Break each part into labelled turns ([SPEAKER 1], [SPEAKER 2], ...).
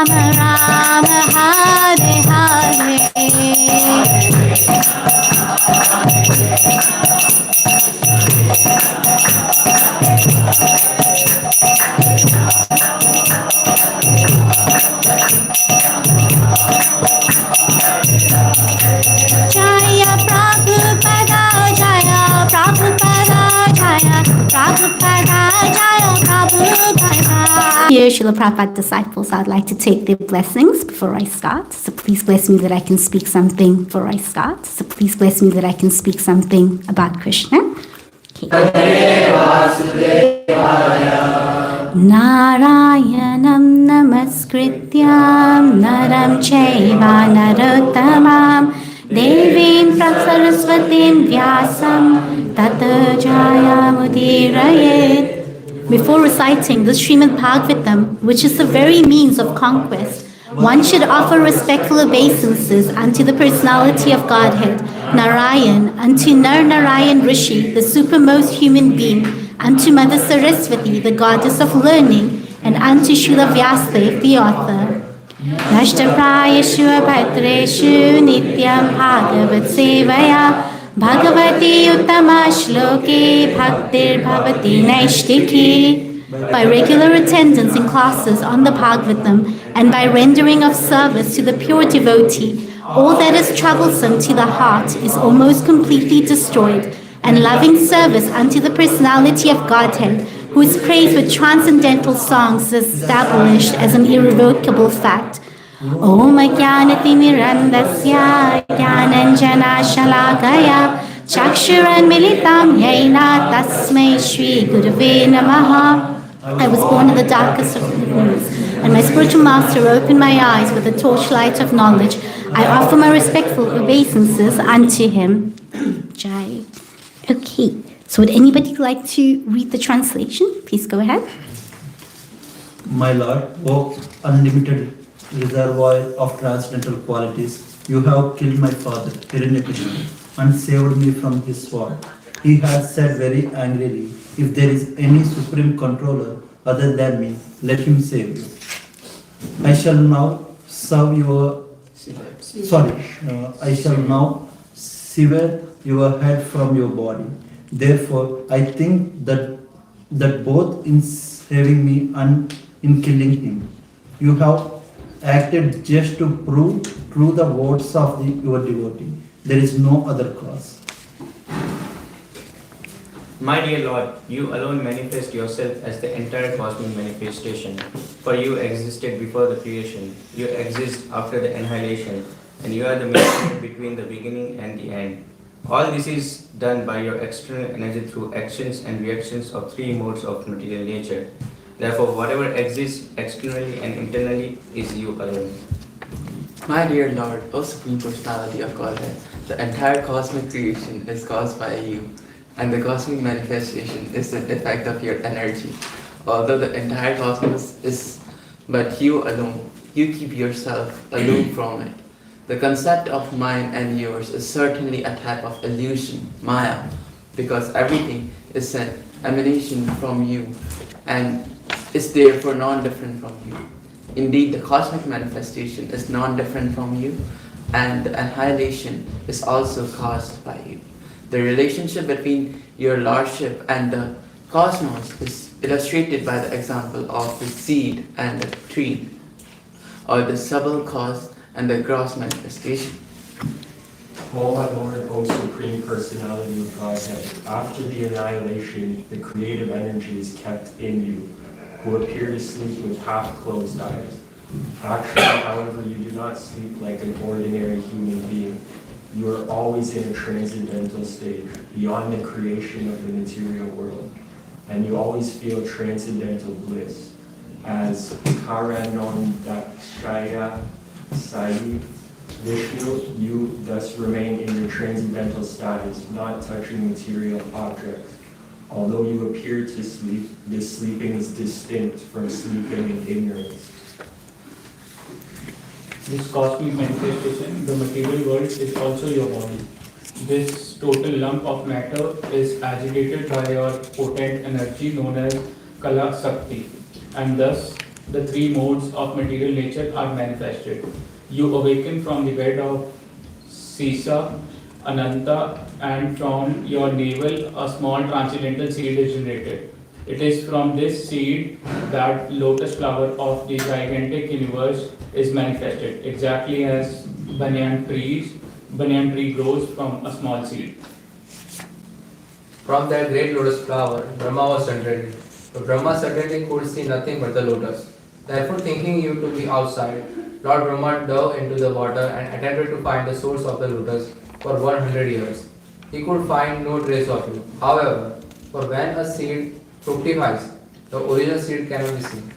[SPEAKER 1] Ram, Hare Hare. Jaya Prabhupada, Jaya Prabhupada, Jaya Prabhupada, Jaya Prabhupada. Dear Srila Prabhupada disciples, I'd like to take their blessings before I start. So please bless me that I can speak something before I start. So please bless me that I can speak something about Krishna. Okay. Narayanam namaskrityam naram chaiva narottamam devim saraswatim vyasam tata jayamudirayet. Before reciting the Srimad Bhagavatam, which is the very means of conquest, one should offer respectful obeisances unto the personality of Godhead, Narayan, unto Nar Narayan Rishi, the supermost human being, unto Mother Saraswati, the goddess of learning, and unto Srila Vyasadeva, the author. Nashtaprayashu bhadreshu nityam bhagavat sevaya bhagavati uttama shloke bhaktir bhavati naishtiki. By regular attendance in classes on the Bhagavatam and by rendering of service to the pure devotee, all that is troublesome to the heart is almost completely destroyed, and loving service unto the personality of Godhead, who is praised with transcendental songs, is established as an irrevocable fact. Om Jnanatimirandasya Jnananjana Shalakaya Chakshuran Militam Yaina Tasmai Shri Gurave Namaha. I was born in the darkest of rooms, and my spiritual master opened my eyes with the torchlight of knowledge. I offer my respectful obeisances unto him. Jai. Okay, so would anybody like to read the translation? Please go ahead.
[SPEAKER 2] My Lord, O unlimited reservoir of transcendental qualities, you have killed my father, Hiranyakashipu, and saved me from his sword. He has said very angrily, if there is any supreme controller other than me, let him save you. I shall now serve your... I shall now sever your head from your body. Therefore, I think that both in saving me and in killing him, you have acted just to prove true the words of your devotee. There is no other cause.
[SPEAKER 3] My dear Lord, you alone manifest yourself as the entire cosmic manifestation. For you existed before the creation, you exist after the annihilation, and you are the mediator between the beginning and the end. All this is done by your external energy through actions and reactions of three modes of material nature. Therefore, whatever exists externally and internally is you alone.
[SPEAKER 4] My dear Lord, O Supreme Personality of Godhead, the entire cosmic creation is caused by you, and the cosmic manifestation is the effect of your energy. Although the entire cosmos is but you alone, you keep yourself aloof from it. The concept of mine and yours is certainly a type of illusion, Maya, because everything is an emanation from you and is therefore non-different from you. Indeed, the cosmic manifestation is non-different from you, and the annihilation is also caused by you. The relationship between your lordship and the cosmos is illustrated by the example of the seed and the tree, or the subtle cause and the gross manifestation.
[SPEAKER 5] O my Lord, O Supreme Personality of Godhead, after the annihilation, the creative energy is kept in you, who appear to sleep with half-closed eyes. Actually, however, you do not sleep like an ordinary human being. You are always in a transcendental state, beyond the creation of the material world, and you always feel transcendental bliss. As Karanondakshaya Sai Vishnu, you thus remain in your transcendental status, not touching material objects. Although you appear to sleep, this sleeping is distinct from sleeping in ignorance.
[SPEAKER 6] This cosmic manifestation, the material world, is also your body. This total lump of matter is agitated by your potent energy known as Kala Sakti, and thus the three modes of material nature are manifested. You awaken from the bed of Sisa, Ananta, and from your navel a small transcendental seed is generated. It is from this seed that lotus flower of the gigantic universe is manifested, exactly as banyan tree grows from a small seed.
[SPEAKER 7] From that great lotus flower, Brahma was generated. But Brahma certainly could see nothing but the lotus. Therefore, thinking you to be outside, Lord Brahma dove into the water and attempted to find the source of the lotus for 100 years. He could find no trace of you. However, for when a seed fructifies, the original seed cannot be seen.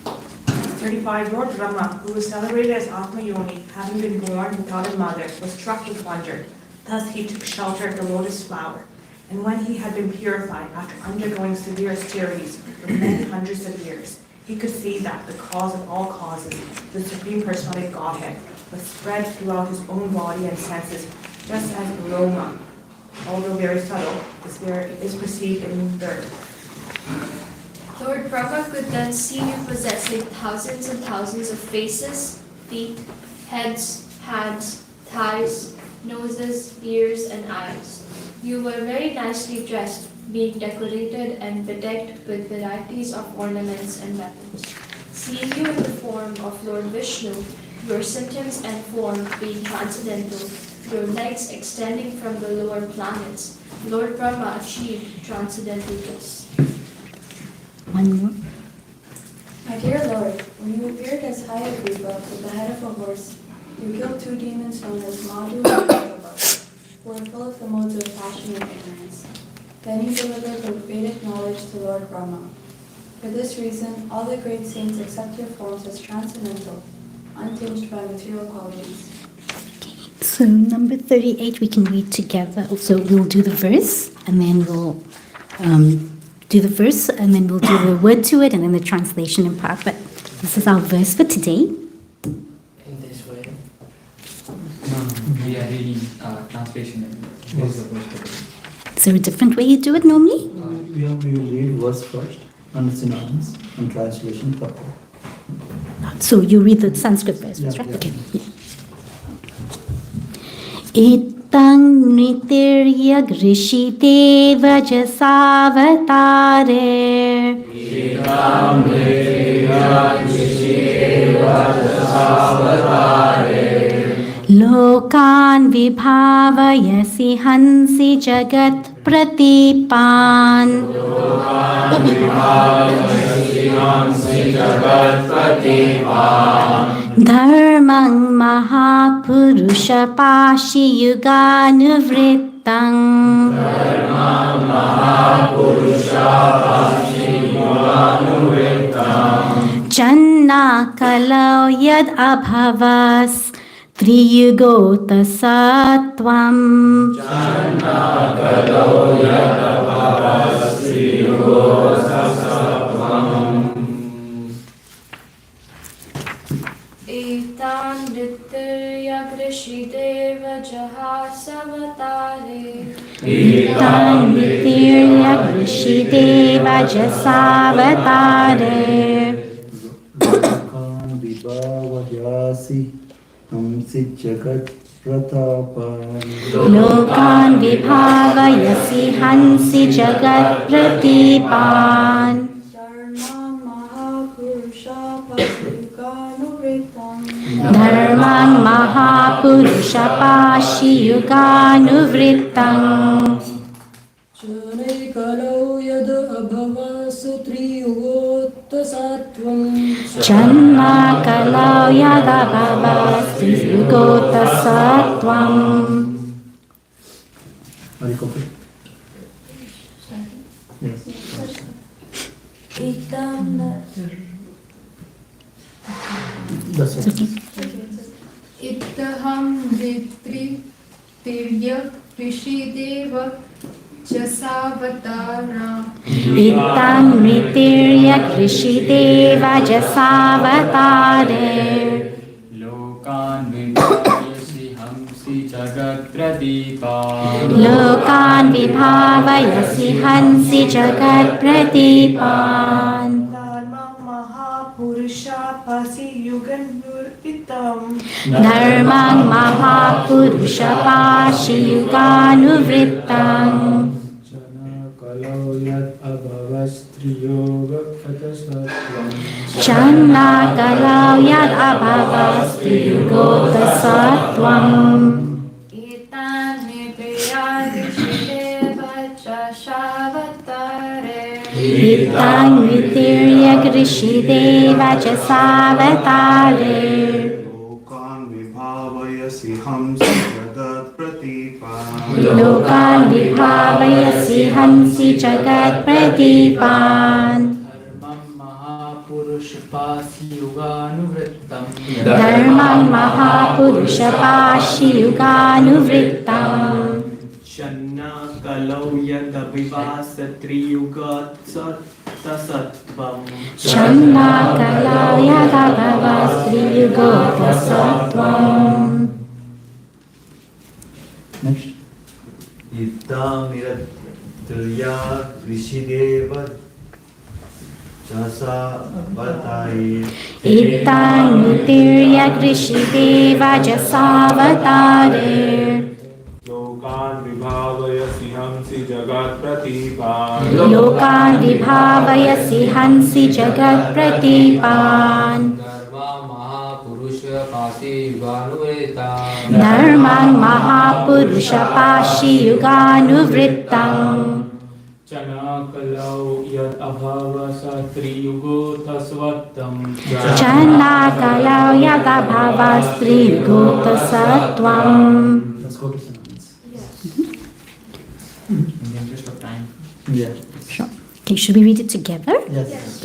[SPEAKER 8] 35. Lord Brahma, who was celebrated as Atma-yoni, having been born without a mother, was struck with wonder. Thus he took shelter at the lotus flower. And when he had been purified after undergoing severe austerities for many hundreds of years, he could see that the cause of all causes, the Supreme Personality of Godhead, was spread throughout his own body and senses, just as aroma, although very subtle, is perceived in the earth.
[SPEAKER 9] Lord Brahma could then see you possessing thousands and thousands of faces, feet, heads, hands, thighs, noses, ears, and eyes. You were very nicely dressed, being decorated and bedecked with varieties of ornaments and weapons. Seeing you in the form of Lord Vishnu, your symptoms and form being transcendental, your legs extending from the lower planets, Lord Brahma achieved transcendental bliss.
[SPEAKER 1] One more.
[SPEAKER 10] My dear Lord, when you appeared as Hayagriva with the head of a horse, you killed two demons known as Madhu and Bhagava, who were full of the modes of passion and ignorance. Then you delivered the Vedic knowledge to Lord Brahma. For this reason, all the great saints accept your forms as transcendental, untinged by material qualities.
[SPEAKER 1] So number 38 we can read together. So we'll do the verse and then we'll do the verse and then we'll do the word to it and then the translation in part. But this is our verse for today.
[SPEAKER 4] In this way. No, we are reading translation.
[SPEAKER 1] Is there a different way you do it normally?
[SPEAKER 2] We will read verse first and synonyms and translation for
[SPEAKER 1] So you read the Sanskrit verse,
[SPEAKER 2] Yeah,
[SPEAKER 1] right?
[SPEAKER 2] yeah.
[SPEAKER 1] Okay. Itang nitirya grishite vajasavatare. Itang nitirya grishite vajasavatare. Lokan vibhavayasi hansi jagat pratipan. Lokan vibhavayasi hansi jagat pratipan. Dharmang mahapurusha pashi yuganuvrittang. Dharmang mahapurusha pashi yuganuvrittang. Janna kalau yad abhavas triyugota sattvam. Janna kalau yad abhavas triyugota sattvam.
[SPEAKER 9] Etan Ditya Grishideva Jahasavatare.
[SPEAKER 1] Itam Nitirya Grishideva Jasavatare.
[SPEAKER 2] Lokan vibhavayasi hamsi jagat pratapan.
[SPEAKER 1] Lokan vibhavayasi hansi jagat pratipan.
[SPEAKER 10] Dharma Mahapurusha Pasiyuganuvritam.
[SPEAKER 1] Dharmang mahapurusha pashiyuganuvrittang.
[SPEAKER 10] Janai kalau yada abhavas triyugota sattvam.
[SPEAKER 1] Janma kalau yada bhavasti yugota sattvam.
[SPEAKER 2] Are you complete? Yes.
[SPEAKER 10] Itam
[SPEAKER 2] That's okay.
[SPEAKER 11] Ittaham Vitri Tirya Rishideva Jasavatara.
[SPEAKER 1] Itam nitirya krishideva jasavatare.
[SPEAKER 4] Lokan vibhavayasi hamsi jagat pradipan.
[SPEAKER 1] Lokan vibhavayasi hansi jagat pratipan.
[SPEAKER 8] Mahapurusha Pasi Yuganuritam.
[SPEAKER 1] Dharmang Mahapurusha Pashiyuganuvrittam.
[SPEAKER 6] Kalau yat abhavastriyo vakhatasatvam.
[SPEAKER 1] Channa kalau yad abhavastriyugota sattvam. Itang vitirya grishideva jasavatare.
[SPEAKER 12] Lokan vibhavayasi hamsi jagat pratipan.
[SPEAKER 1] Lokan vibhavayasi hamsi jagat pratipan.
[SPEAKER 6] Mahapurusha
[SPEAKER 1] Dharmang Mahapurusha Pashiyuganuvrittam.
[SPEAKER 6] Channa kalau yadabhivasatriyugat sattvam.
[SPEAKER 1] Channa kalau yadabhavastriyugota sattvam.
[SPEAKER 2] Next.
[SPEAKER 12] Itamiratya Rishideva Jasa Vatai.
[SPEAKER 1] Itang vitirya grishideva jasavatare.
[SPEAKER 13] Lokan vibhavayasi hamsi jagat pratipan.
[SPEAKER 1] Lokan vibhavayasi hansi jagat pratipan. Dharmang Mahapurusha Pashiyuganuvrittam.
[SPEAKER 6] Chana kalau yad abhavasatriyugota svattam.
[SPEAKER 1] Channa kalau yadabhavastriyugota sattvam.
[SPEAKER 2] Let's go to synonyms.
[SPEAKER 3] In the interest of time.
[SPEAKER 2] Yeah.
[SPEAKER 1] Sure. Okay, should we read it together?
[SPEAKER 2] Yes.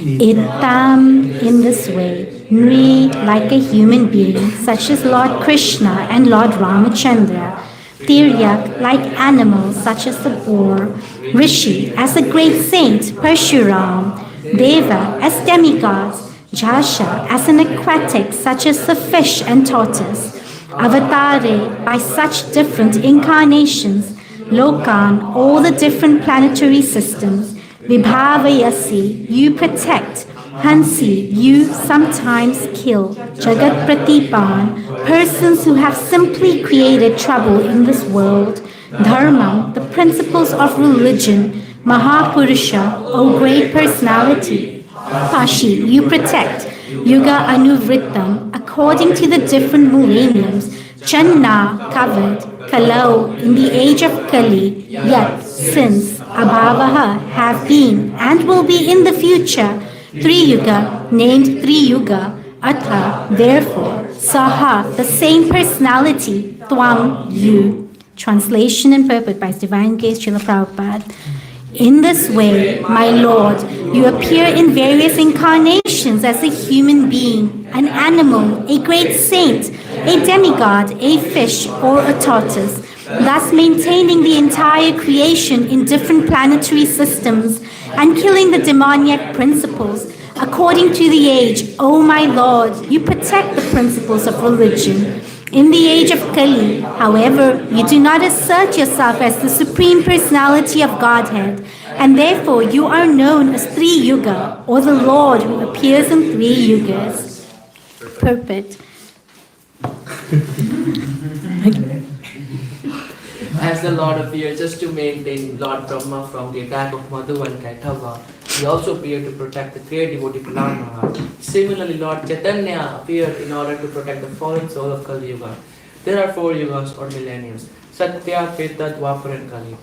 [SPEAKER 1] Itam, in this way, Nri, like a human being, such as Lord Krishna and Lord Ramachandra. Tiryak, like animals, such as the boar. Rishi, as a great saint, Parshuram. Deva, as demigods. Jasha, as an aquatic, such as the fish and tortoise. Avatare, by such different incarnations. Lokan, all the different planetary systems. Vibhavayasi, you protect. Hansi, you sometimes kill. Jagat Pratipan, persons who have simply created trouble in this world. Dharma, the principles of religion. Mahapurusha, O great personality. Pashi, you protect. Yuga Anuvrittam, according to the different millenniums. Channa, covered. Kalau, in the age of Kali. Yat, since. Abhavaha, have been and will be in the future. Triyuga, named Triyuga. Atha, therefore. Saha, the same personality. Twam, you. Translation and purport by His Divine Grace Srila Prabhupada. In this way, my Lord, you appear in various incarnations as a human being, an animal, a great saint, a demigod, a fish, or a tortoise, thus maintaining the entire creation in different planetary systems and killing the demoniac principles. According to the age, O my Lord, you protect the principles of religion. In the age of Kali, however, you do not assert yourself as the Supreme Personality of Godhead, and therefore you are known as Three Yuga, or the Lord who appears in 3 yugas. Perfect.
[SPEAKER 4] As the Lord appeared just to maintain Lord Brahma from the attack of Madhu and Kaithava, he also appeared to protect the great devotee Prahlad Maharaj. Similarly, Lord Chaitanya appeared in order to protect the fallen soul of Kali Yuga. There are 4 yugas or millenniums: Satya, Treta, Dwapar and Kali.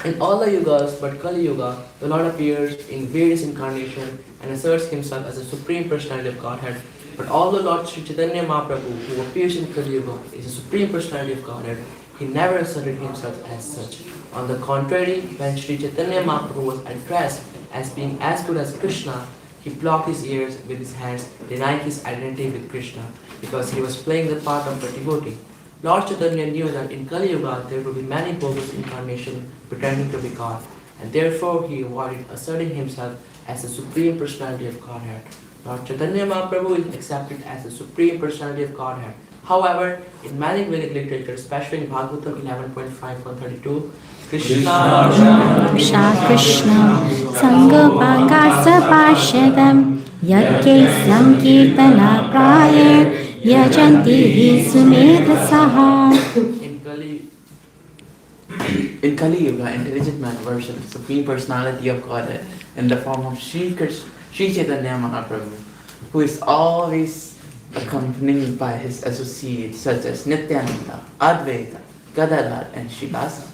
[SPEAKER 4] In all the yugas but Kali Yuga, the Lord appears in various incarnations and asserts himself as the Supreme Personality of Godhead. But although Lord Sri Chaitanya Mahaprabhu, who appears in Kali Yuga, is the Supreme Personality of Godhead, he never asserted himself as such. On the contrary, when Sri Chaitanya Mahaprabhu was addressed as being as good as Krishna, he blocked his ears with his hands, denying his identity with Krishna, because he was playing the part of a devotee. Lord Chaitanya knew that in Kali Yuga there would be many bogus incarnations pretending to be God, and therefore he avoided asserting himself as the Supreme Personality of Godhead. Lord Chaitanya Mahaprabhu is accepted as the Supreme Personality of Godhead. However, in many Vedic literature, especially in Bhagavatam 11.5-132,
[SPEAKER 1] Krishna Sangapangasa Pashadam Yake Sankirtana Prayer Yajanti Sumedhasaha.
[SPEAKER 4] In Kali Yuga, intelligent man worships the Supreme Personality of Godhead in the form of Sri Chaitanya Mahaprabhu, who is always accompanied by his associates such as Nityananda, Advaita, Gadadhar, and Shivasa.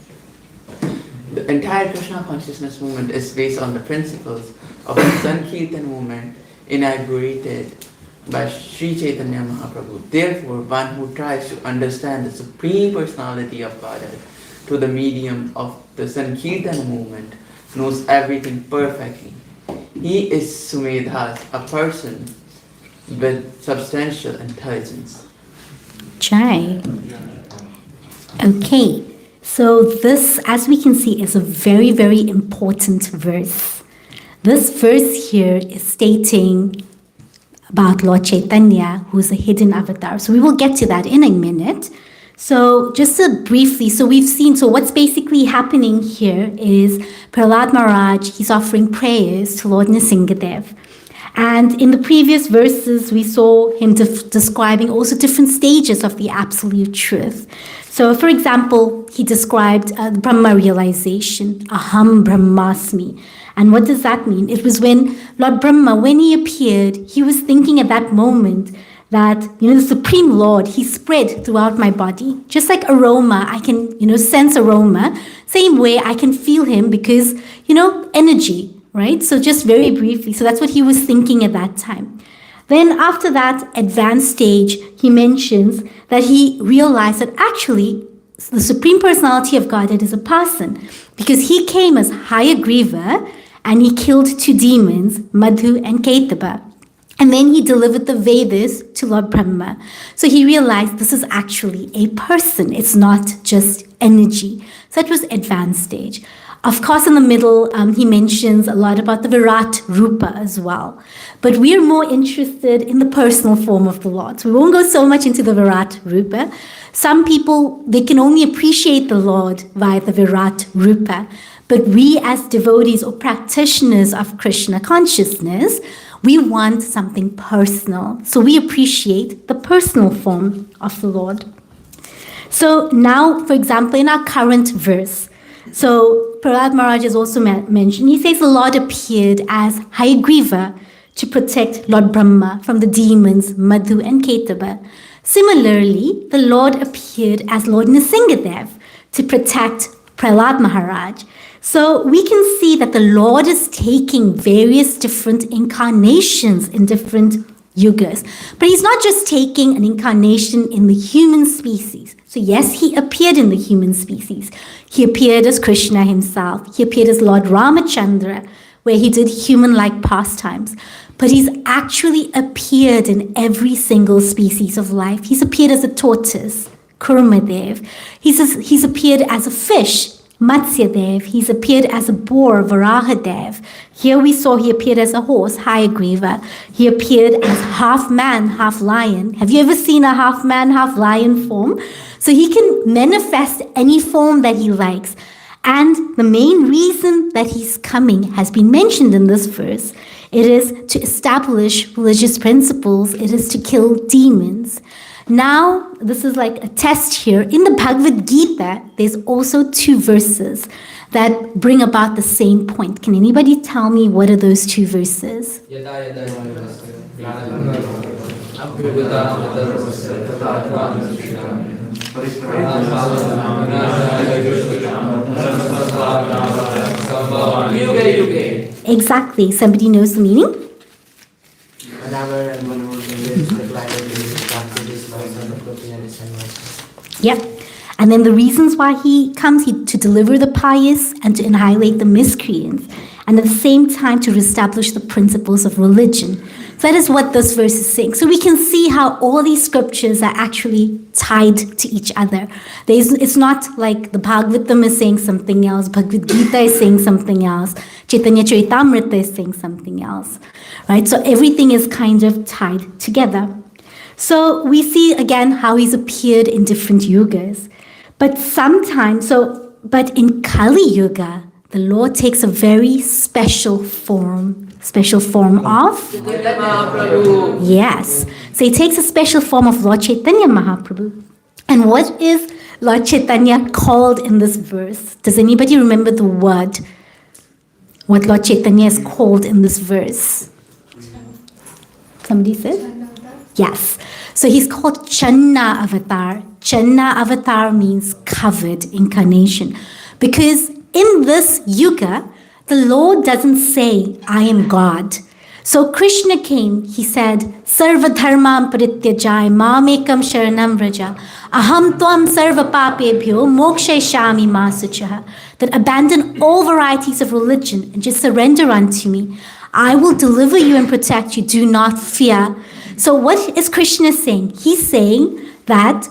[SPEAKER 4] The entire Krishna consciousness movement is based on the principles of the Sankirtan movement inaugurated by Sri Chaitanya Mahaprabhu. Therefore, one who tries to understand the Supreme Personality of Godhead through the medium of the Sankirtan movement knows everything perfectly. He is Sumedhas, a person with substantial intelligence.
[SPEAKER 1] Jai. Okay, so this, as we can see, is a very, very important verse. This verse here is stating about Lord Chaitanya, who is a hidden avatar. So we will get to that in a minute. So just briefly, so we've seen, so what's basically happening here is Prahlad Maharaj, he's offering prayers to Lord Nrsingadev. And in the previous verses, we saw him describing also different stages of the absolute truth. So, for example, he described Brahma realization, Aham Brahmasmi. And what does that mean? It was when Lord Brahma, when he appeared, he was thinking at that moment that, the Supreme Lord, he spread throughout my body. Just like aroma, I can, sense aroma. Same way, I can feel him because, energy, right? So just very briefly. So that's what he was thinking at that time. Then after that advanced stage, he mentions that he realized that actually the Supreme Personality of Godhead is a person because he came as Hayagriva and he killed 2 demons, Madhu and Ketaba. And then he delivered the Vedas to Lord Brahma. So he realized this is actually a person. It's not just energy. So that was advanced stage. Of course, in the middle, he mentions a lot about the Virat Rupa as well. But we're more interested in the personal form of the Lord. So we won't go so much into the Virat Rupa. Some people, they can only appreciate the Lord via the Virat Rupa. But we as devotees or practitioners of Krishna consciousness, we want something personal. So we appreciate the personal form of the Lord. So now, for example, in our current verse, so Prahlad Maharaj is also mentioned, he says the Lord appeared as Hayagriva to protect Lord Brahma from the demons Madhu and Ketaba. Similarly, the Lord appeared as Lord Nrsingadev to protect Prahlad Maharaj. So we can see that the Lord is taking various different incarnations in different yugas. But he's not just taking an incarnation in the human species. So yes, he appeared in the human species. He appeared as Krishna himself. He appeared as Lord Ramachandra, where he did human-like pastimes. But he's actually appeared in every single species of life. He's appeared as a tortoise, Kurmadev. He's appeared as a fish, Matsyadev. He's appeared as a boar, Varahadev. Here we saw he appeared as a horse, Hayagriva. He appeared as half man, half lion. Have you ever seen a half man, half lion form? So he can manifest any form that he likes. And the main reason that he's coming has been mentioned in this verse. It is to establish religious principles. It is to kill demons. Now, this is like a test here. In the Bhagavad Gita, there's also 2 verses that bring about the same point. Can anybody tell me what are those 2 verses? Exactly. Somebody knows the meaning? Yep. And then the reasons why he comes, to deliver the pious and to annihilate the miscreants, and at the same time to reestablish the principles of religion. So that is what this verse is saying. So we can see how all these scriptures are actually tied to each other. It's not like the Bhagavatam is saying something else, Bhagavad Gita is saying something else, Chaitanya Charitamrita is saying something else, right? So everything is kind of tied together. So we see again how he's appeared in different yugas. But sometimes, so but in Kali Yuga, the Lord takes a very special form of? Yes. So he takes a special form of Lord Chaitanya Mahaprabhu. And what is Lord Chaitanya called in this verse? Does anybody remember the word? What Lord Chaitanya is called in this verse? Somebody said? Yes. So he's called Channa Avatar. Channa Avatar means covered incarnation. Because in this yuga, the Lord doesn't say, I am God. So Krishna came, he said, Sarva dharmam parityajai mamekam sharanam vraja aham tvam sarva papebhyo mokshayashami masuchaha. That abandon all varieties of religion and just surrender unto me. I will deliver you and protect you. Do not fear. So what is Krishna saying? He's saying that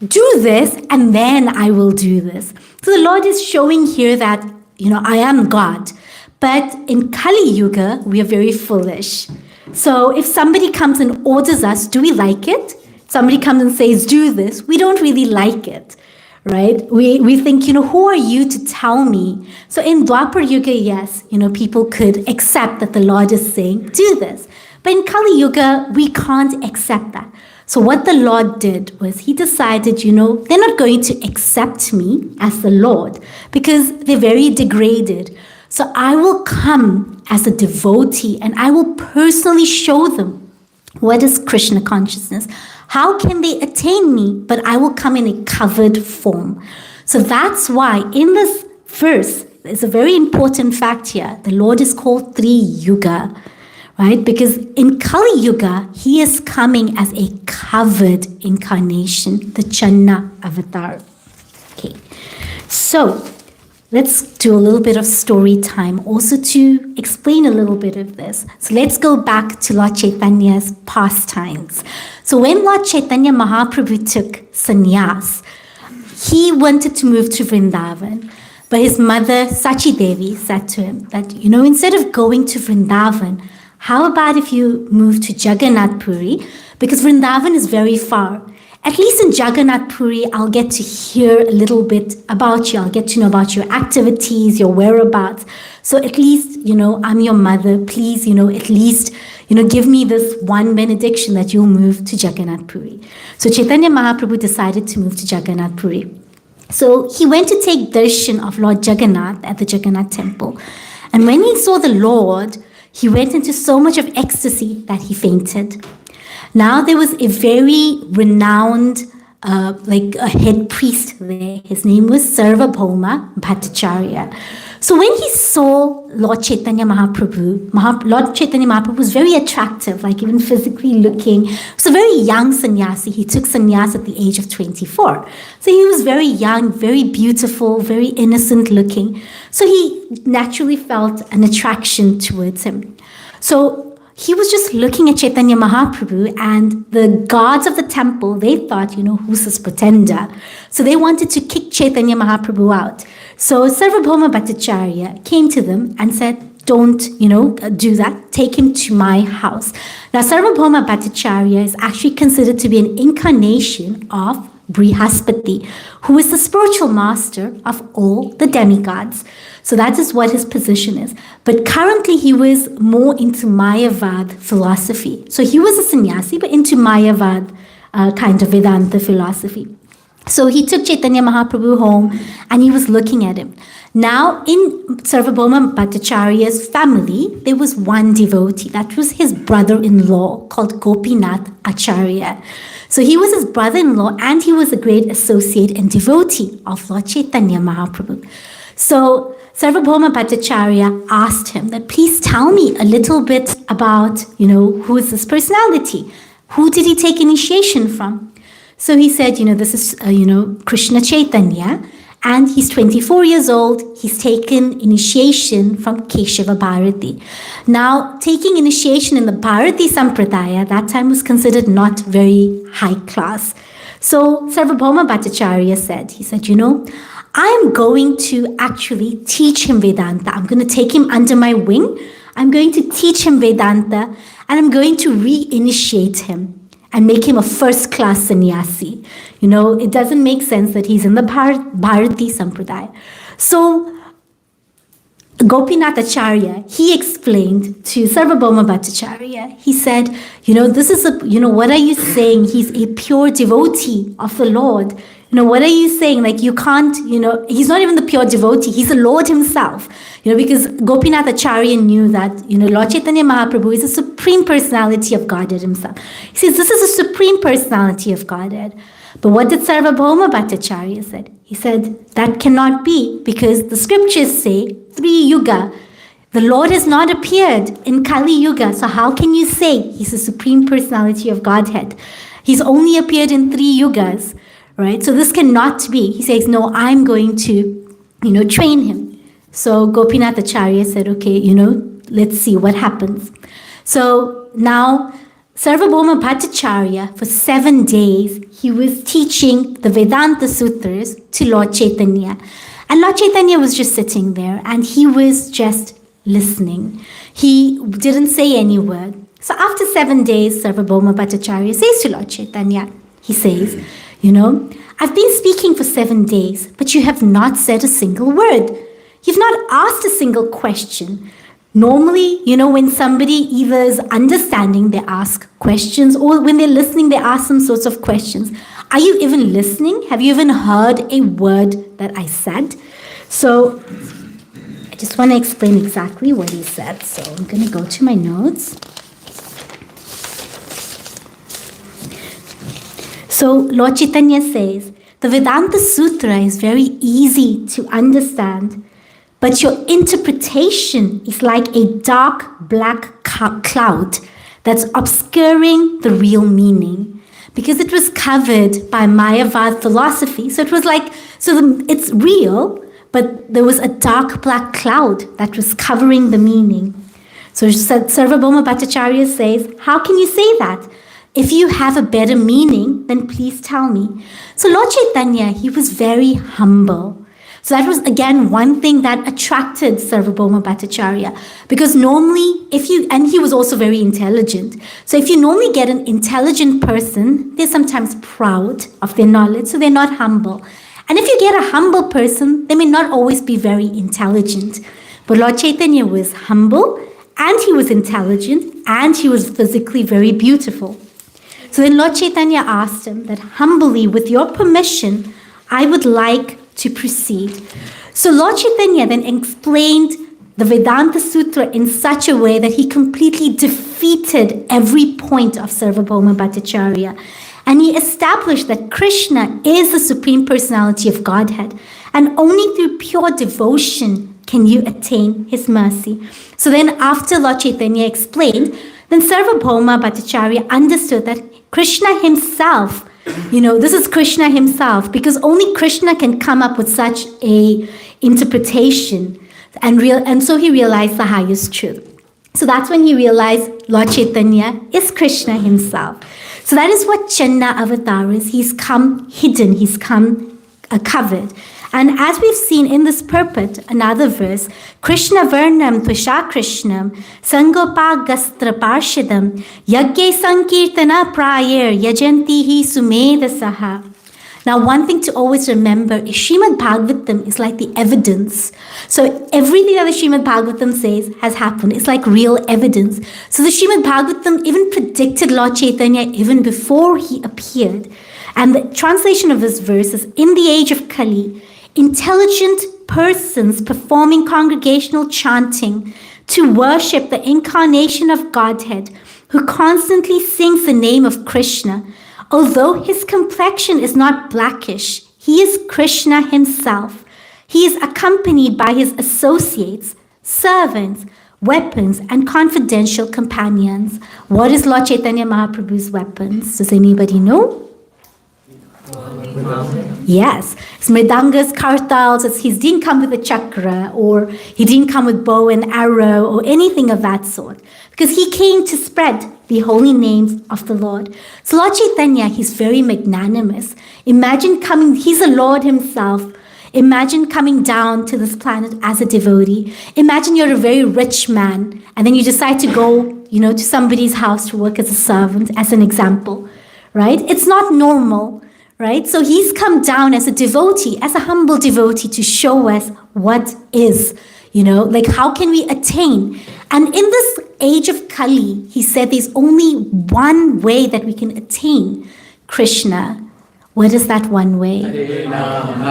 [SPEAKER 1] do this and then I will do this. So the Lord is showing here that, I am God. But in Kali Yuga, we are very foolish. So if somebody comes and orders us, do we like it? Somebody comes and says, do this. We don't really like it, right? We think, who are you to tell me? So in Dwapar Yuga, yes, people could accept that the Lord is saying, do this. But in Kali Yuga, we can't accept that. So what the Lord did was he decided, they're not going to accept me as the Lord because they're very degraded. So I will come as a devotee and I will personally show them what is Krishna consciousness. How can they attain me? But I will come in a covered form. So that's why in this verse, there's a very important fact here. The Lord is called Tri Yuga, right? Because in Kali Yuga, he is coming as a covered incarnation, the Channa Avatar. Okay, so let's do a little bit of story time also to explain a little bit of this. So let's go back to Lord Chaitanya's pastimes. So when Lord Chaitanya Mahaprabhu took sannyas, he wanted to move to Vrindavan. But his mother, Sachi Devi, said to him that, instead of going to Vrindavan, how about if you move to Jagannath Puri? Because Vrindavan is very far. At least in Jagannath Puri, I'll get to hear a little bit about you. I'll get to know about your activities, your whereabouts. So at least, I'm your mother. Please, at least, give me this one benediction that you'll move to Jagannath Puri. So Chaitanya Mahaprabhu decided to move to Jagannath Puri. So he went to take darshan of Lord Jagannath at the Jagannath temple. And when he saw the Lord, he went into so much of ecstasy that he fainted. Now there was a very renowned, a head priest there. His name was Sarvabhauma Bhattacharya. So when he saw Lord Chaitanya Mahaprabhu, Lord Chaitanya Mahaprabhu was very attractive, even physically looking. He was a very young sannyasi. He took sannyas at the age of 24. So he was very young, very beautiful, very innocent looking. So he naturally felt an attraction towards him. So he was just looking at Chaitanya Mahaprabhu, and the guards of the temple, they thought, who's this pretender? So they wanted to kick Chaitanya Mahaprabhu out. So Sarvabhauma Bhattacharya came to them and said, don't, do that. Take him to my house. Now, Sarvabhauma Bhattacharya is actually considered to be an incarnation of Brihaspati, who is the spiritual master of all the demigods. So that is what his position is. But currently he was more into Mayavad philosophy. So he was a sannyasi, but into Mayavad kind of Vedanta philosophy. So he took Chaitanya Mahaprabhu home and he was looking at him. Now in Sarvabhauma Bhattacharya's family, there was one devotee. That was his brother-in-law called Gopinath Acharya. So he was his brother-in-law and he was a great associate and devotee of Lord Chaitanya Mahaprabhu. So Sarvabhauma Bhattacharya asked him that, please tell me a little bit about, who is this personality? Who did he take initiation from? So he said, this is, Krishna Chaitanya, and he's 24 years old. He's taken initiation from Keshava Bharati. Now, taking initiation in the Bharati Sampradaya, that time was considered not very high class. So Sarvabhauma Bhattacharya said, I'm going to actually teach him Vedanta. I'm going to take him under my wing. I'm going to teach him Vedanta, and I'm going to re-initiate him. and make him a first-class sannyasi. It doesn't make sense that he's in the Bharati Sampradaya. So Gopinath Acharya, he explained to Sarvabhauma Bhattacharya, he said, this is what are you saying? He's a pure devotee of the Lord. What are you saying? Like, you can't, he's not even the pure devotee, he's the Lord himself. Because Gopinath Acharya knew that, Lord Chaitanya Mahaprabhu is a supreme personality of Godhead himself. He says, this is a supreme personality of Godhead. But what did Sarvabhauma Bhattacharya said? He said, that cannot be, because the scriptures say, 3 yuga, the Lord has not appeared in Kali Yuga, so how can you say he's a supreme personality of Godhead? He's only appeared in 3 yugas, right? So this cannot be. He says, no, I'm going to, train him. So Gopinath Acharya said, okay, let's see what happens. So now Sarvabhauma Bhattacharya, for 7 days, he was teaching the Vedanta Sutras to Lord Chaitanya. And Lord Chaitanya was just sitting there and he was just listening. He didn't say any word. So after 7 days, Sarvabhauma Bhattacharya says to Lord Chaitanya, he says, I've been speaking for 7 days, but you have not said a single word. You've not asked a single question. Normally, when somebody either is understanding, they ask questions, or when they're listening, they ask some sorts of questions. Are you even listening? Have you even heard a word that I said? So I just want to explain exactly what he said. So I'm going to go to my notes. So Lord Chaitanya says, the Vedanta Sutra is very easy to understand, but your interpretation is like a dark black cloud that's obscuring the real meaning. Because it was covered by Mayavad philosophy. So it was like, it's real, but there was a dark black cloud that was covering the meaning. So Sarvabhauma Bhattacharya says, how can you say that? If you have a better meaning, then please tell me. So Lord Chaitanya, he was very humble. So that was, again, one thing that attracted Sarvabhauma Bhattacharya. Because normally, and he was also very intelligent. So if you normally get an intelligent person, they're sometimes proud of their knowledge, so they're not humble. And if you get a humble person, they may not always be very intelligent. But Lord Chaitanya was humble, and he was intelligent, and he was physically very beautiful. So then Lord Chaitanya asked him that humbly, with your permission, I would like to proceed. So Lord Chaitanya then explained the Vedanta Sutra in such a way that he completely defeated every point of Sarvabhauma Bhattacharya. And he established that Krishna is the Supreme Personality of Godhead. And only through pure devotion can you attain his mercy. So then after Lord Chaitanya explained, then Sarvabhauma Bhattacharya understood that Krishna himself, this is Krishna himself, because only Krishna can come up with such a interpretation, and so he realized the highest truth. So that's when he realized Lord Chaitanya is Krishna himself. So that is what Channa Avatar is. He's come hidden, he's come covered. And as we've seen in this purport, another verse, Krishna Varnam Tvasha Krishnam Sangopa Gastra Parshadam Yagye Sankirtana Prayer Yajantihi Sumedasaha. Now, one thing to always remember is Srimad Bhagavatam is like the evidence. So everything that the Srimad Bhagavatam says has happened. It's like real evidence. So the Srimad Bhagavatam even predicted Lord Chaitanya even before he appeared. And the translation of this verse is, in the age of Kali, intelligent persons performing congregational chanting to worship the incarnation of Godhead, who constantly sings the name of Krishna. Although his complexion is not blackish, he is Krishna himself. He is accompanied by his associates, servants, weapons, and confidential companions. What is Lord Chaitanya Mahaprabhu's weapons? Does anybody know? Yes, it's mridangas, kartals. He didn't come with a chakra, or he didn't come with bow and arrow, or anything of that sort, because he came to spread the holy names of the Lord. So Lord Chaitanya, he's very magnanimous. Imagine coming, he's the Lord himself. Imagine coming down to this planet as a devotee. Imagine you're a very rich man, and then you decide to go, to somebody's house to work as a servant, as an example. right? It's not normal, right? So he's come down as a devotee, as a humble devotee to show us what is, like how can we attain? And in this age of Kali, he said there's only one way that we can attain Krishna. What is that one way?
[SPEAKER 6] Hare Nam,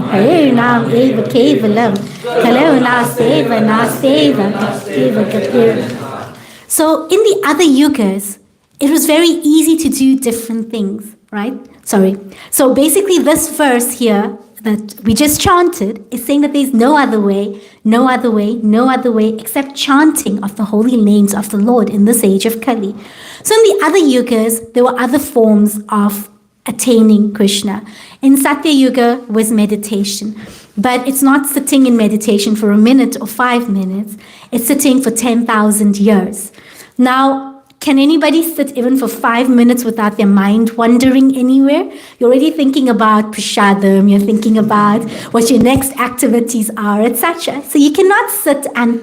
[SPEAKER 1] Hare Nam Eva Kevalam, Kalona Seva Naseva Kapir. So in the other yugas, it was very easy to do different things, right? So basically this verse here that we just chanted is saying that there's no other way, no other way, no other way except chanting of the holy names of the Lord in this age of Kali. So in the other yugas, there were other forms of attaining Krishna. In Satya Yuga was meditation, but it's not sitting in meditation for a minute or 5 minutes. It's sitting for 10,000 years. Now, can anybody sit even for 5 minutes without their mind wandering anywhere? You're already thinking about prashadam, you're thinking about what your next activities are, etc. So you cannot sit and,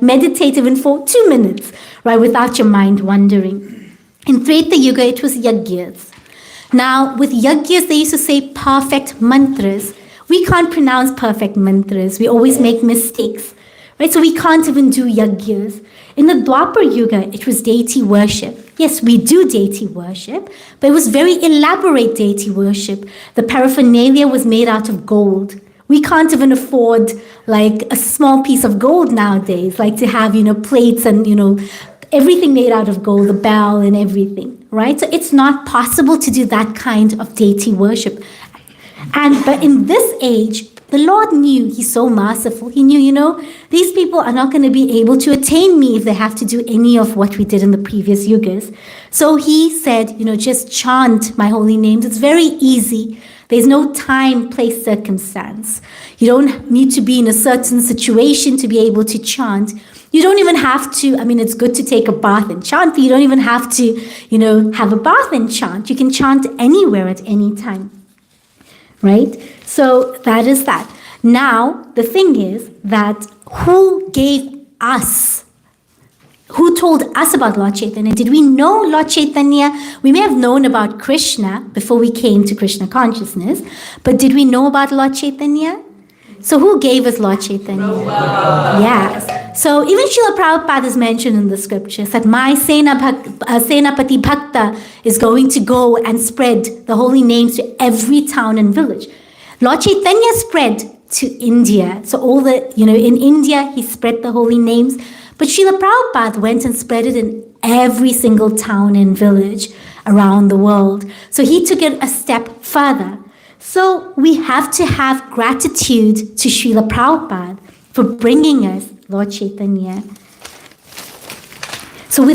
[SPEAKER 1] meditate even for 2 minutes, right, without your mind wandering. In Treta Yuga, it was yagyas. Now, with yagyas, they used to say perfect mantras. We can't pronounce perfect mantras. We always make mistakes, right? So we can't even do yagyas. In the Dwapar Yuga, it was deity worship. Yes, we do deity worship, but it was very elaborate deity worship. The paraphernalia was made out of gold. We can't even afford like a small piece of gold nowadays, like to have, plates and, everything made out of gold, the bell and everything, right? So it's not possible to do that kind of deity worship. But in this age, the Lord knew, he's so merciful, he knew, these people are not going to be able to attain me if they have to do any of what we did in the previous yugas. So he said, just chant my holy names. It's very easy. There's no time, place, circumstance. You don't need to be in a certain situation to be able to chant. You don't even have to, it's good to take a bath and chant, but you don't even have to, have a bath and chant. You can chant anywhere at any time, right? So that is that. Now, the thing is that who told us about Lord Chaitanya? Did we know Lord Chaitanya? We may have known about Krishna before we came to Krishna consciousness, but did we know about Lord Chaitanya? So who gave us Lord Chaitanya? Yes. So even Srila Prabhupada is mentioned in the scriptures that my Senapati Bhakta is going to go and spread the holy names to every town and village. Lord Chaitanya spread to India. So in India, he spread the holy names. But Srila Prabhupada went and spread it in every single town and village around the world. So he took it a step further. So we have to have gratitude to Srila Prabhupada for bringing us Lord Chaitanya. So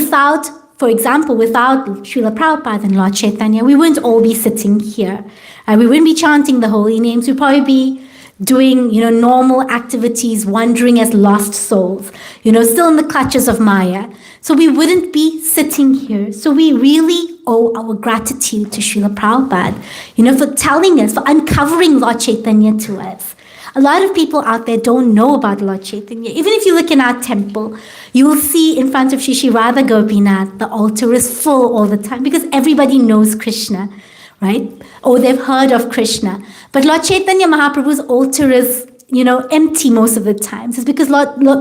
[SPEAKER 1] for example, without Srila Prabhupada and Lord Chaitanya, we wouldn't all be sitting here. We wouldn't be chanting the holy names. We'd probably be doing, normal activities, wandering as lost souls, still in the clutches of Maya. So we wouldn't be sitting here. So we really owe our gratitude to Srila Prabhupada, for telling us, for uncovering Lord Chaitanya to us. A lot of people out there don't know about Lord Chaitanya. Even if you look in our temple, you will see in front of Shri Radha Gopinath, the altar is full all the time because everybody knows Krishna, right? Or they've heard of Krishna. But Lord Chaitanya Mahaprabhu's altar is, empty most of the times. It's because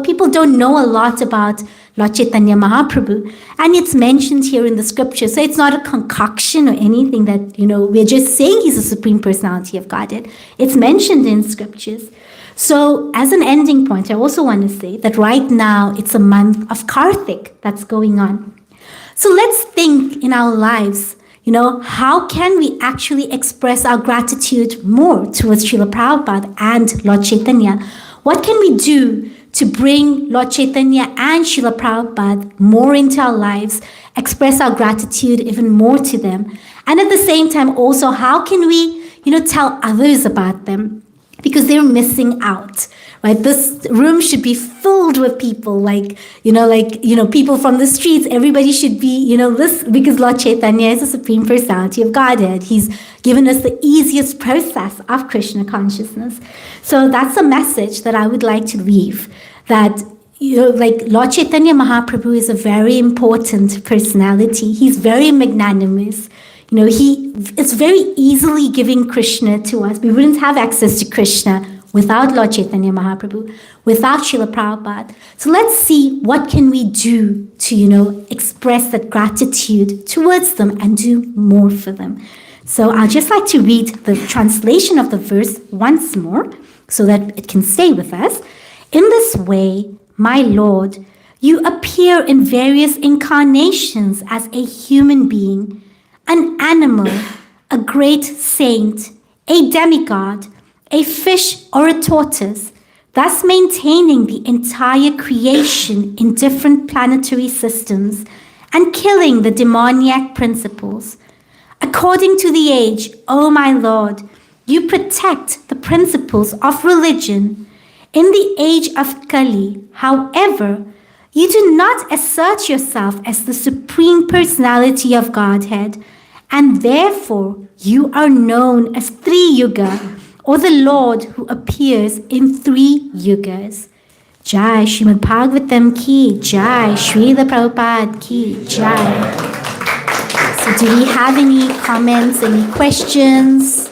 [SPEAKER 1] people don't know a lot about Lord Chaitanya Mahaprabhu. And it's mentioned here in the scripture. So it's not a concoction or anything that, we're just saying he's the Supreme Personality of Godhead. It's mentioned in scriptures. So as an ending point, I also want to say that right now it's a month of Karthik that's going on. So let's think in our lives, how can we actually express our gratitude more towards Srila Prabhupada and Lord Chaitanya? What can we do to bring Lord Chaitanya and Srila Prabhupada more into our lives, express our gratitude even more to them? And at the same time also, how can we, tell others about them? Because they're missing out, right? This room should be filled with people people from the streets. Everybody should be, this, because Lord Chaitanya is the Supreme Personality of Godhead. He's given us the easiest process of Krishna consciousness. So that's a message that I would like to leave, that, like Lord Chaitanya Mahaprabhu is a very important personality. He's very magnanimous. He is very easily giving Krishna to us. We wouldn't have access to Krishna without Lord Chaitanya Mahaprabhu, without Srila Prabhupada. So let's see what can we do to, express that gratitude towards them and do more for them. So I'd just like to read the translation of the verse once more so that it can stay with us. In this way, my Lord, you appear in various incarnations as a human being, an animal, a great saint, a demigod, a fish or a tortoise, thus maintaining the entire creation in different planetary systems and killing the demoniac principles. According to the age, O my Lord, you protect the principles of religion. In the age of Kali, however, you do not assert yourself as the Supreme Personality of Godhead, and therefore you are known as Tri Yuga, or the Lord who appears in 3 yugas. Jai Srimad Bhagavatam ki Jai, Srila Prabhupada ki Jai. So do we have any comments, any questions?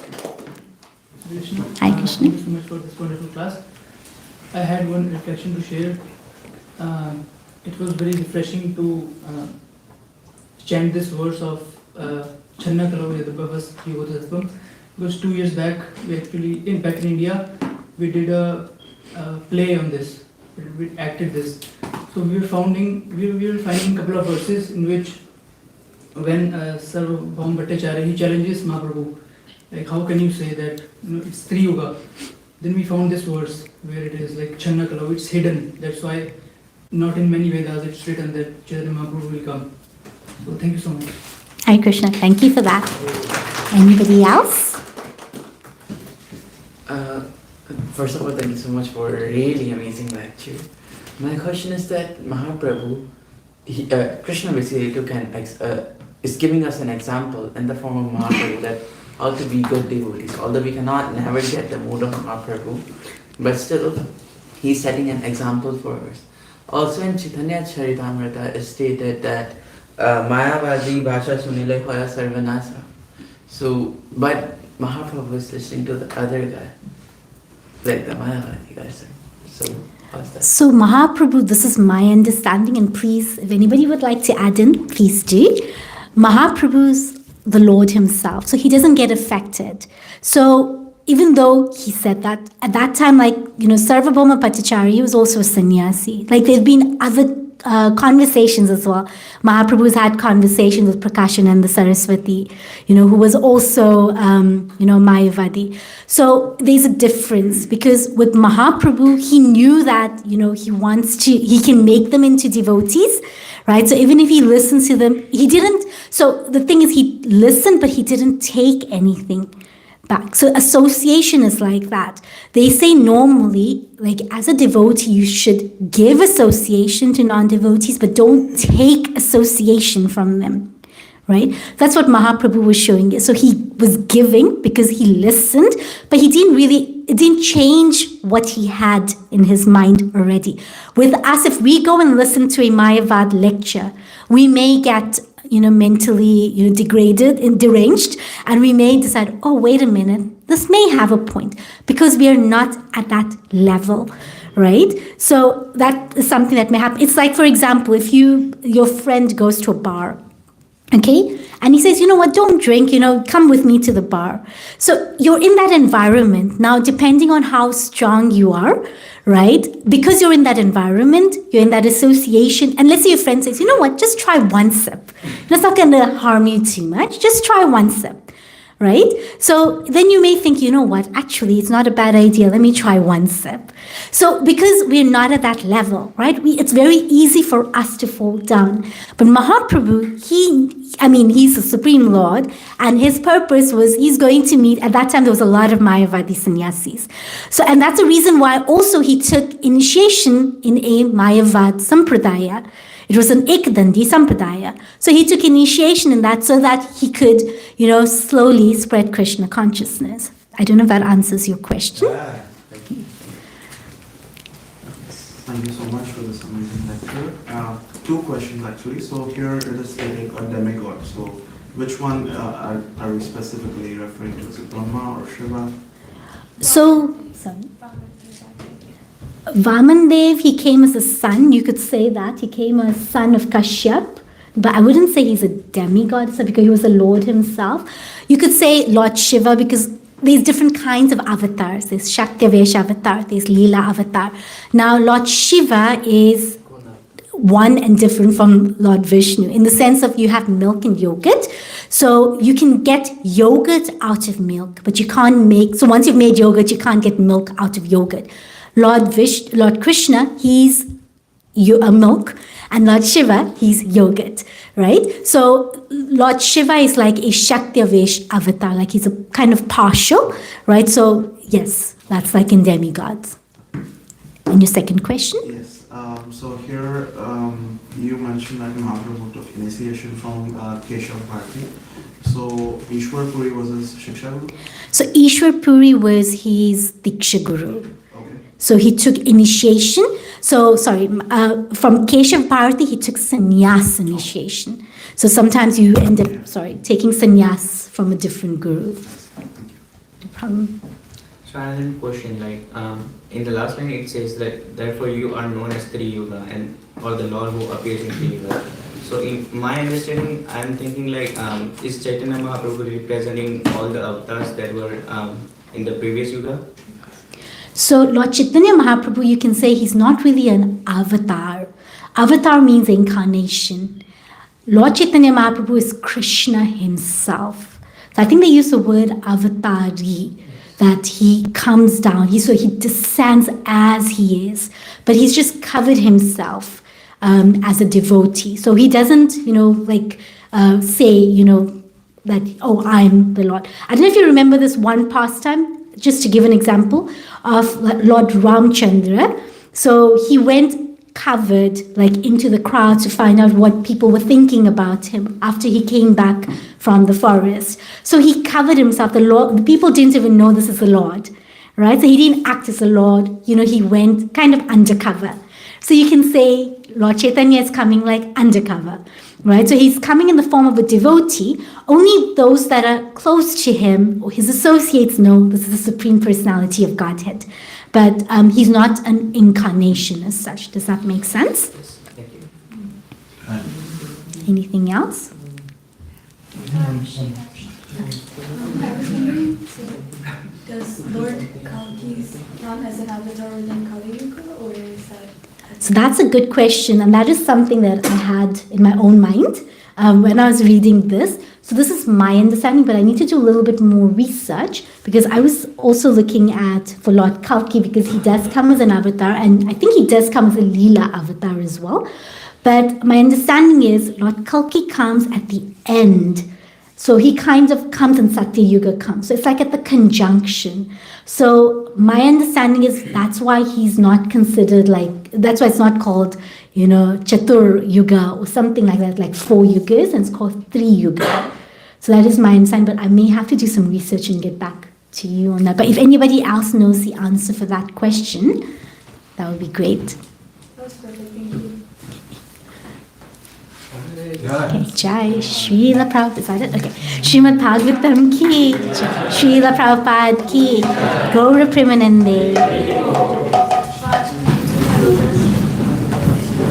[SPEAKER 14] Krishna.
[SPEAKER 1] Hi Krishna.
[SPEAKER 14] Thank you so much for this wonderful class. I had one reflection to share. It was very refreshing to chant this verse of Channa Kalau Yadabhavas Yogadhatvam. Because 2 years back, we actually, back in India, we did a play on this. We acted this. So we were finding a couple of verses in which, when Sarvabhaum Bhattacharya, he challenges Mahaprabhu, like, how can you say that it's Tri Yuga? Then we found this verse where it is like Channa Kalau, it's hidden. That's why not in many Vedas it's written that Chaitanya Mahaprabhu will come. So thank you so much.
[SPEAKER 1] Hi Krishna, thank you for that. Anybody else?
[SPEAKER 4] First of all, thank you so much for a really amazing lecture. My question is that Mahaprabhu, Krishna basically is giving us an example in the form of Mahaprabhu that how to be good devotees. Although we cannot never get the mood of Mahaprabhu, but still, he's setting an example for us. Also in Chaitanya Charitamrita is stated that Mayavadi Bhasha Sunile Hoya Sarvanasa. So, but Mahaprabhu is listening to the other guy, like the Mayavadi guy. So, how's that?
[SPEAKER 1] So Mahaprabhu, this is my understanding, and please, if anybody would like to add in, please do. Mahaprabhu's the Lord himself, so he doesn't get affected. So even though he said that, at that time, like, Sarvabhauma Bhattacharya, he was also a sannyasi. Like, there've been other conversations as well. Mahaprabhu's had conversations with Prakashananda Saraswati, who was also, Mayavadi. So there's a difference, because with Mahaprabhu, he knew that, he can make them into devotees, right? So even if he listens to them, he didn't, so the thing is, he listened, but he didn't take anything back. So association is like that. They say normally, like, as a devotee, you should give association to non-devotees, but don't take association from them, right? That's what Mahaprabhu was showing you. So he was giving because he listened, but it didn't change what he had in his mind already. With us, if we go and listen to a Mayavad lecture, we may get mentally, degraded and deranged, and we may decide, oh, wait a minute, this may have a point, because we are not at that level, right? So that is something that may happen. It's like, for example, if your friend goes to a bar, okay, and he says, what, don't drink, come with me to the bar. So you're in that environment. Now, depending on how strong you are, right? Because you're in that environment, you're in that association, and let's say your friend says, what, just try one sip. It's not going to harm you too much. Just try one sip, right? So then you may think, what, actually, it's not a bad idea. Let me try one sip. So because we're not at that level, right? It's very easy for us to fall down. But Mahaprabhu, he's the Supreme Lord, and his purpose was he's going to meet, at that time there was a lot of Mayavadi sannyasis. So, and that's the reason why also he took initiation in a Mayavad Sampradaya. It was an Ekdandi Sampradaya. So he took initiation in that so that he could, slowly spread Krishna consciousness. I don't know if that answers your question.
[SPEAKER 12] Thank you so much for this amazing lecture. Two questions actually. So here it is stating a demigod. So which one are we specifically referring to? Is it Brahma or Shiva?
[SPEAKER 1] So, Vamandev, he came as a son, you could say that. He came as son of Kashyap, but I wouldn't say he's a demigod, so because he was a lord himself. You could say Lord Shiva because there's different kinds of avatars. There's Shaktivesh avatar, there's Leela avatar. Now, Lord Shiva is one and different from Lord Vishnu in the sense of you have milk and yogurt. So you can get yogurt out of milk, but you can't make, so once you've made yogurt, you can't get milk out of yogurt. Lord Krishna, he's milk, and Lord Shiva, he's yogurt, right? So Lord Shiva is like a Shaktivesh avatar, like he's a kind of partial, right? So yes, that's like in demigods. And your second question?
[SPEAKER 12] Yes. So here you mentioned that Mahaprabhu took initiation from Keshav Bharti. So Ishwar Puri was his Shiksha Guru?
[SPEAKER 1] So Ishwar Puri was his Diksha Guru.
[SPEAKER 12] Okay.
[SPEAKER 1] So he took initiation. From Keshav Bharati, he took sannyas initiation. So sometimes you end up, taking sannyas from a different guru. No problem.
[SPEAKER 3] So I have a question, in the last line it says that therefore you are known as Tri Yuga or the Lord who appears in Tri Yuga. So in my understanding, I am thinking is Chaitanya Mahaprabhu representing all the avatars that were in the previous Yuga?
[SPEAKER 1] So Lord Chaitanya Mahaprabhu, you can say he's not really an avatar. Avatar means incarnation. Lord Chaitanya Mahaprabhu is Krishna himself. So I think they use the word avatari, that he comes down, he descends as he is, but he's just covered himself as a devotee. So he doesn't, say, that, oh, I'm the Lord. I don't know if you remember this one pastime, just to give an example, of Lord Ramchandra. So he went covered into the crowd to find out what people were thinking about him after he came back from the forest. So he covered himself. The people didn't even know this is the Lord, right? So he didn't act as the Lord. He went kind of undercover. So you can say Lord Chaitanya is coming undercover, right? So he's coming in the form of a devotee. Only those that are close to him or his associates know this is the Supreme Personality of Godhead. But he's not an incarnation as such. Does that make sense?
[SPEAKER 3] Yes, thank you.
[SPEAKER 1] Anything else?
[SPEAKER 10] I was wondering, does Lord Kalki's count as an avatar within Kali Yuga, or is that?
[SPEAKER 1] So that's a good question, and that is something that I had in my own mind when I was reading this. So this is my understanding, but I need to do a little bit more research because I was also looking at for Lord Kalki because he does come as an avatar, and I think he does come as a Leela avatar as well. But my understanding is Lord Kalki comes at the end. So he kind of comes and Satya Yuga comes. So it's like at the conjunction. So my understanding is that's why he's not considered that's why it's not called, Chatur Yuga or something like that, like 4 yugas, and it's called 3 Yuga. So that is my understanding, but I may have to do some research and get back to you on that. But if anybody else knows the answer for that question, that would be great.
[SPEAKER 10] That's perfect, thank you.
[SPEAKER 1] Okay, Jai Srila Prabhupada, is that it? Okay. Srimad Bhagavatam ki, Srila Prabhupada ki, Gaura Premanande.